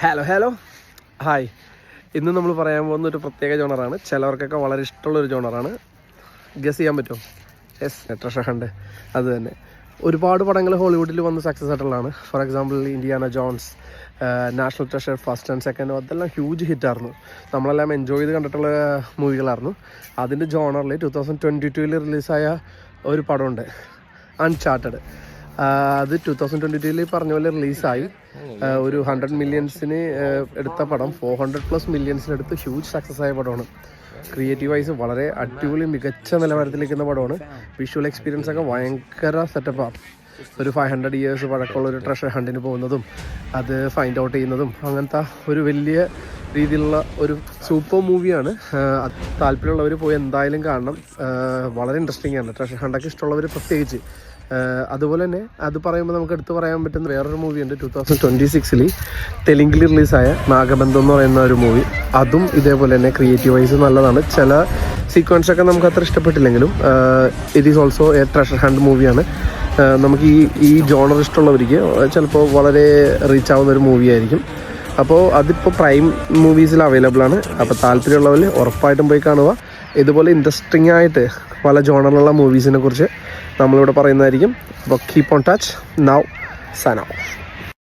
Hello hi. ഇന്ന് നമ്മൾ പറയാൻ പോകുന്ന ഒരു പ്രത്യേക ജോണറാണ്. ചിലവർക്കൊക്കെ വളരെ ഇഷ്ടമുള്ളൊരു ജോണറാണ്. ഗസ് ചെയ്യാൻ പറ്റുമോ? Treasure hunt. അത് തന്നെ. ഒരുപാട് പടങ്ങൾ ഹോളിവുഡിൽ വന്ന് സക്സസ് ആയിട്ടുള്ളതാണ്. For example Indiana Jones, national treasure, first and second, അതെല്ലാം ഹ്യൂജ് ഹിറ്റായിരുന്നു. നമ്മളെല്ലാം എൻജോയ് ചെയ്ത് കണ്ടിട്ടുള്ള മൂവികളായിരുന്നു. അതിൻ്റെ ജോണറിൽ 2022 റിലീസായ ഒരു പടമുണ്ട്, അൺചാർട്ടഡ്. അത് 2022 പറഞ്ഞ പോലെ റിലീസായി. ഒരു 100 മില്യൺസിന് എടുത്ത പടം 400+ മില്യൺസിനെടുത്ത് ഹ്യൂജ് സക്സസ് ആയ പടമാണ്. ക്രിയേറ്റീവ് വൈസ് വളരെ അടിപൊളി മികച്ച നിലവാരത്തിലിരിക്കുന്ന പടമാണ്. വിഷ്വൽ എക്സ്പീരിയൻസ് ഒക്കെ ഭയങ്കര സെറ്റപ്പാണ്. ഒരു 500 ഇയേഴ്സ് പഴക്കമുള്ള ഒരു ട്രഷർ ഹണ്ടിന് പോകുന്നതും അത് ഫൈൻഡ് ഔട്ട് ചെയ്യുന്നതും അങ്ങനത്തെ ഒരു വലിയ രീതിയിലുള്ള ഒരു സൂപ്പർ മൂവിയാണ്. താല്പര്യമുള്ളവർ പോയി എന്തായാലും കാണണം. വളരെ ഇൻട്രസ്റ്റിംഗ് ആണ്. ട്രഷർ ഹണ്ടൊക്കെ ഇഷ്ടമുള്ളവർ പ്രത്യേകിച്ച്. അതുപോലെ തന്നെ അത് പറയുമ്പോൾ നമുക്ക് എടുത്ത് പറയാൻ പറ്റുന്ന വേറൊരു മൂവിയുണ്ട്. 2026 തെലുങ്കിൽ റിലീസായ നാഗബന്ധം എന്ന് പറയുന്ന ഒരു മൂവി. അതും ഇതേപോലെ തന്നെ ക്രിയേറ്റീവ് വൈസ് നല്ലതാണ്. ചില സീക്വൻസൊക്കെ നമുക്ക് അത്ര ഇഷ്ടപ്പെട്ടില്ലെങ്കിലും it is also a treasure hunt മൂവിയാണ്. നമുക്ക് ഈ ജോണർ ഇഷ്ടമുള്ളവർക്ക് ചിലപ്പോൾ വളരെ റീച്ച് ആവുന്ന ഒരു മൂവിയായിരിക്കും. അപ്പോൾ അതിപ്പോൾ പ്രൈം മൂവീസിൽ അവൈലബിൾ ആണ്. അപ്പോൾ താല്പര്യമുള്ളവർ ഉറപ്പായിട്ടും പോയി കാണുക. ഇതുപോലെ ഇൻട്രസ്റ്റിംഗ് ആയിട്ട് പല ജോണറിലുള്ള മൂവീസിനെ കുറിച്ച് നമ്മളിവിടെ പറയുന്നതായിരിക്കും. അപ്പോൾ keep on touch. Now sign out.